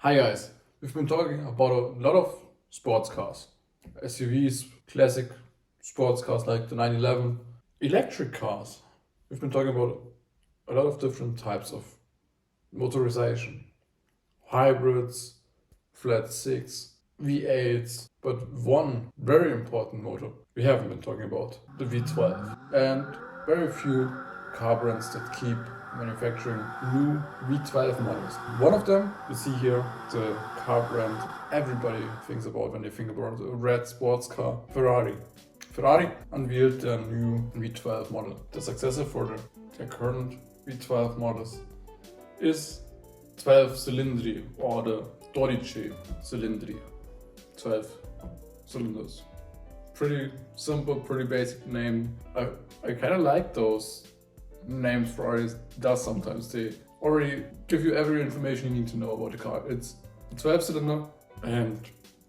Hi guys, we've been talking about a lot of sports cars, SUVs, classic sports cars like the 911, electric cars. We've been talking about a lot of different types of motorization, hybrids, flat six, V8s, but one very important motor we haven't been talking about, the V12. And very few car brands that keep manufacturing new V12 models. One of them, you see here, the car brand everybody thinks about when they think about a red sports car, Ferrari. Ferrari unveiled their new V12 model. The successor for their current V12 models is 12Cilindri or the 12Cilindri, 12 cylinders. Pretty simple, pretty basic name. I kind of like those names Ferrari does sometimes. They already give you every information you need to know about the car. It's a 12 cylinder and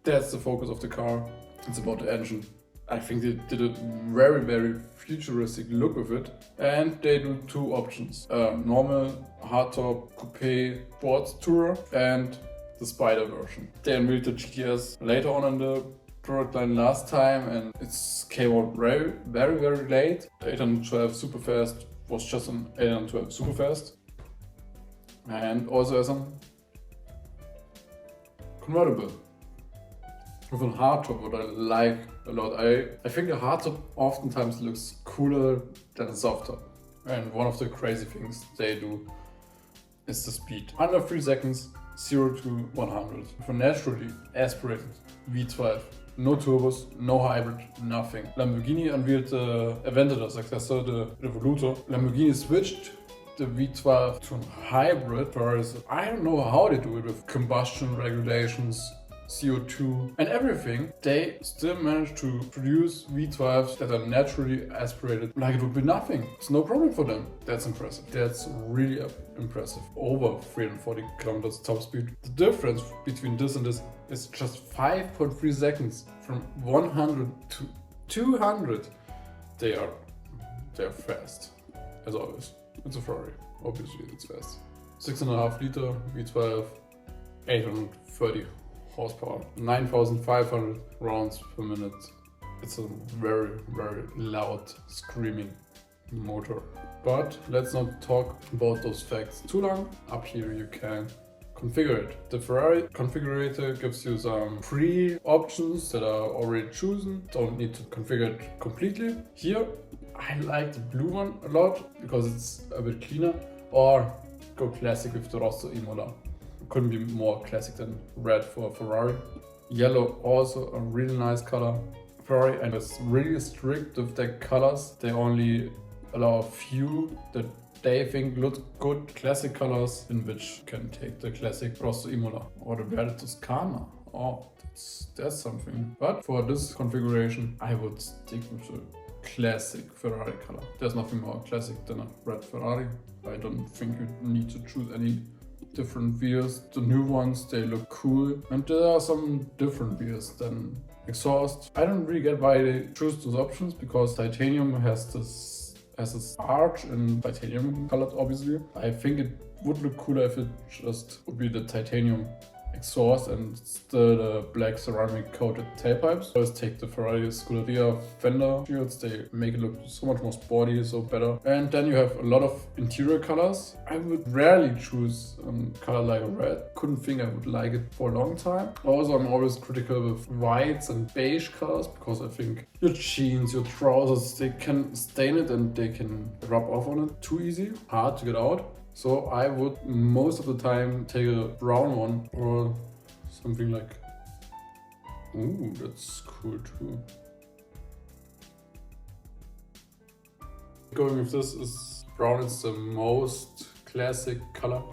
that's the focus of the car. It's about the engine. I think they did a very futuristic look with it, and they do two options: normal hardtop coupe sports tourer and the Spider version. They unveiled the GTS later on in the product line last time, and it came out very late. The 812 Superfast was just an 812 Superfast, and also as a convertible with a hardtop, what I like a lot. I think a hardtop oftentimes looks cooler than a softtop. And one of the crazy things they do is the speed. Under 3 seconds, 0 to 100. With a naturally aspirated V12. No turbos, no hybrid, nothing. Lamborghini unveiled the Aventador successor, the Revolutor. Lamborghini switched the V12 to a hybrid, whereas I don't know how they do it with combustion regulations, CO2 and everything. They still manage to produce V12s that are naturally aspirated like it would be nothing. It's no problem for them. That's impressive. That's really impressive. Over 340 kilometers top speed. The difference between this and this is just 5.3 seconds from 100 to 200. They are fast, as always. It's a Ferrari, obviously it's fast. 6.5 liter V12, 830 horsepower, 9,500 rounds per minute. It's a very loud screaming motor. But let's not talk about those facts too long. Up here you can configure it. The Ferrari configurator gives you some pre-options that are already chosen. Don't need to configure it completely. Here I like the blue one a lot because it's a bit cleaner, or go classic with the Rosso Imola. Couldn't be more classic than red for Ferrari. Yellow, also a really nice color. Ferrari and is really strict with their colors. They only allow a few that they think look good classic colors, in which you can take the classic Rosso Imola or the Verde Toscana. Oh, that's something. But for this configuration, I would stick with the classic Ferrari color. There's nothing more classic than a red Ferrari. I don't think you need to choose any different wheels. The new ones, they look cool, and there are some different wheels than exhaust. I don't really get why they choose those options, because titanium has this arch in titanium colored, obviously. I think it would look cooler if it just would be the titanium exhaust and still the black ceramic coated tailpipes. I always take the Ferrari Scuderia fender shields. They make it look so much more sporty, so better. And then you have a lot of interior colors. I would rarely choose a color like red. Couldn't think I would like it for a long time. Also, I'm always critical with whites and beige colors, because I think your jeans, your trousers, they can stain it and they can rub off on it too easy. Hard to get out. So I would most of the time take a brown one, or something like, ooh, that's cool too. Going with this is brown is the most classic color.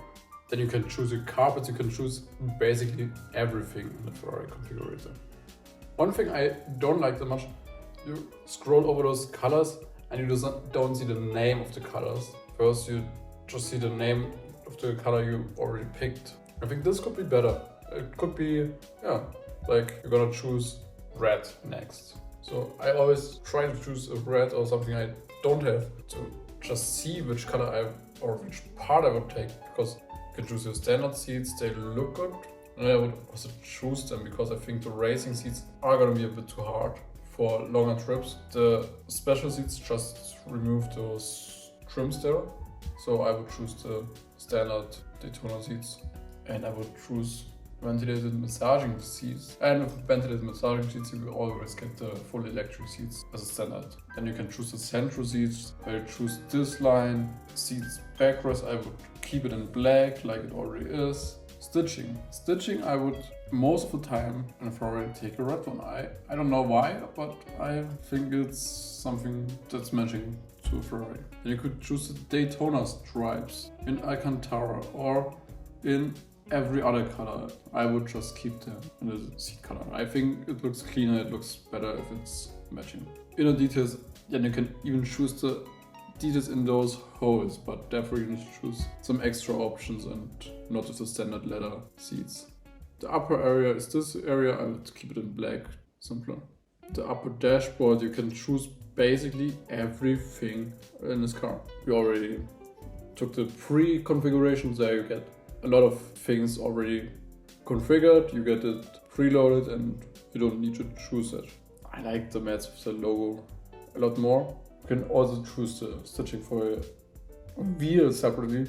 Then you can choose your carpets, you can choose basically everything in the Ferrari configurator. One thing I don't like that much, you scroll over those colors and you don't see the name of the colors. First you just see the name of the color you already picked. I think this could be better. It could be, yeah, like you're gonna choose red next. So I always try to choose a red or something I don't have, to just see which color or which part I would take, because you can choose your standard seats, they look good, And I would also choose them because I think the racing seats are gonna be a bit too hard for longer trips. The special seats just remove those trims there. So I would choose the standard Daytona seats. And I would choose ventilated massaging seats. And with ventilated massaging seats, you will always get the full electric seats as a standard. Then you can choose the central seats. I would choose this line. Seats backrest, I would keep it in black like it already is. Stitching, I would most of the time in a Ferrari take a red one. I don't know why, but I think it's something that's matching to a Ferrari. And you could choose the Daytona stripes in Alcantara or in every other color. I would just keep them in the seat color. I think it looks cleaner, it looks better if it's matching. Inner details, then you can even choose the details in those holes, but therefore you need to choose some extra options and not just the standard leather seats. The upper area is this area, I would keep it in black, simpler. The upper dashboard, you can choose basically everything in this car. We already took the pre-configurations there, you get a lot of things already configured, you get it preloaded and you don't need to choose it. I like the mats with the logo a lot more. You can also choose the stitching for a wheel separately,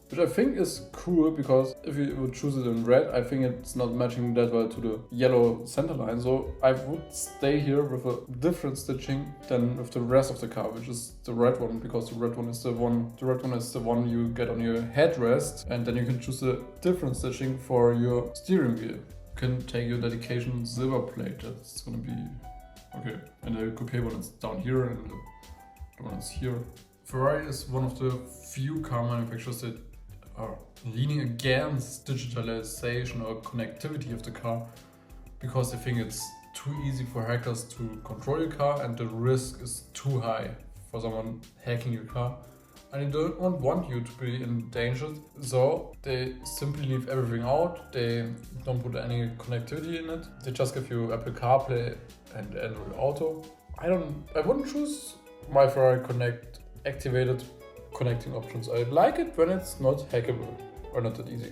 which I think is cool because if you would choose it in red, I think it's not matching that well to the yellow center line. So I would stay here with a different stitching than with the rest of the car, which is the red one, because the red one is the one you get on your headrest, and then you can choose a different stitching for your steering wheel. You can take your dedication silver plate, that's gonna be okay. And the coupe one is down here and the one is here. Ferrari is one of the few car manufacturers that are leaning against digitalization or connectivity of the car because they think it's too easy for hackers to control your car and the risk is too high for someone hacking your car. And they don't want you to be endangered, so they simply leave everything out. They don't put any connectivity in it. They just give you Apple CarPlay and Android Auto. I wouldn't choose my Ferrari Connect activated connecting options. I like it when it's not hackable or not that easy.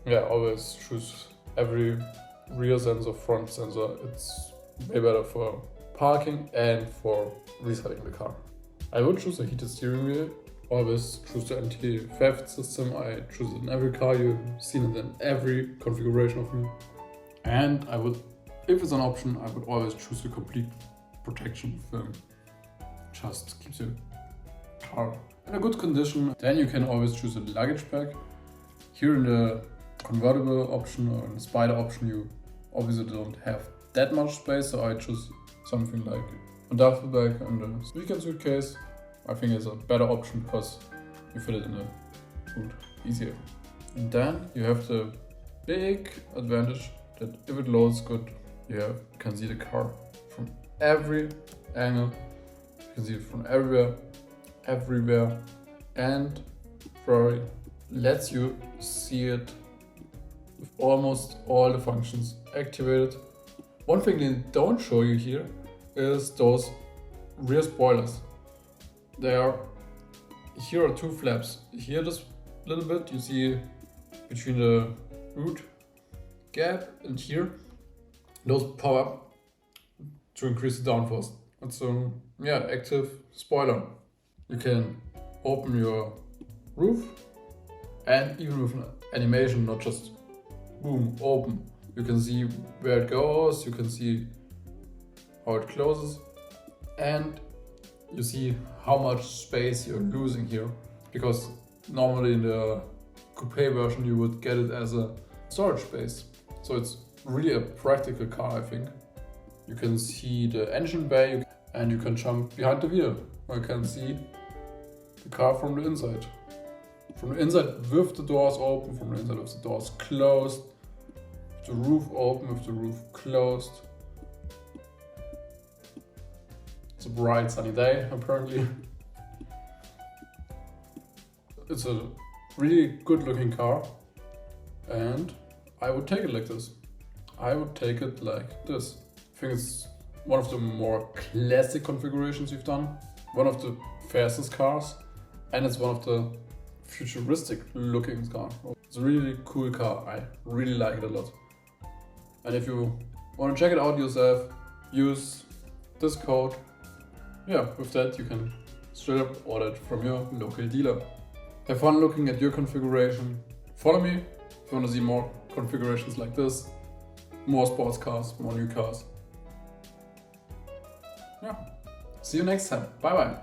Yeah, always choose every rear sensor, front sensor. It's way better for parking and for resetting the car. I would choose a heated steering wheel. Always choose the anti-theft system. I choose it in every car. You've seen it in every configuration of me. And I would, if it's an option, I would always choose the complete protection film. Just keeps your car in a good condition. Then you can always choose a luggage bag. Here in the convertible option or in the spider option, you obviously don't have that much space, so I choose something like a duffel bag and a weekend suitcase. I think it's a better option because you fit it in the boot easier. And then you have the big advantage that if it loads good, you can see the car from every angle. You can see it from everywhere, and Ferrari lets you see it with almost all the functions activated. One thing they don't show you here is those rear spoilers. Here are two flaps. Here just a little bit, you see between the root gap and here. Those pop up to increase the downforce. It's active spoiler. You can open your roof and even with an animation, not just boom, open. You can see where it goes, you can see how it closes, and you see how much space you're losing here, because normally in the coupe version you would get it as a storage space. So it's really a practical car, I think. You can see the engine bay and you can jump behind the wheel. You can see the car from the inside. From the inside with the doors open, from the inside with the doors closed, with the roof open, with the roof closed. It's a bright sunny day, apparently. It's a really good looking car and I would take it like this. I would take it like this. I think it's one of the more classic configurations we've done. One of the fastest cars and it's one of the futuristic looking car. It's a really cool car. I really like it a lot. And if you want to check it out yourself, use this code. Yeah, with that you can straight up order it from your local dealer. Have fun looking at your configuration. Follow me if you want to see more configurations like this. More sports cars, more new cars. Yeah. See you next time. Bye bye.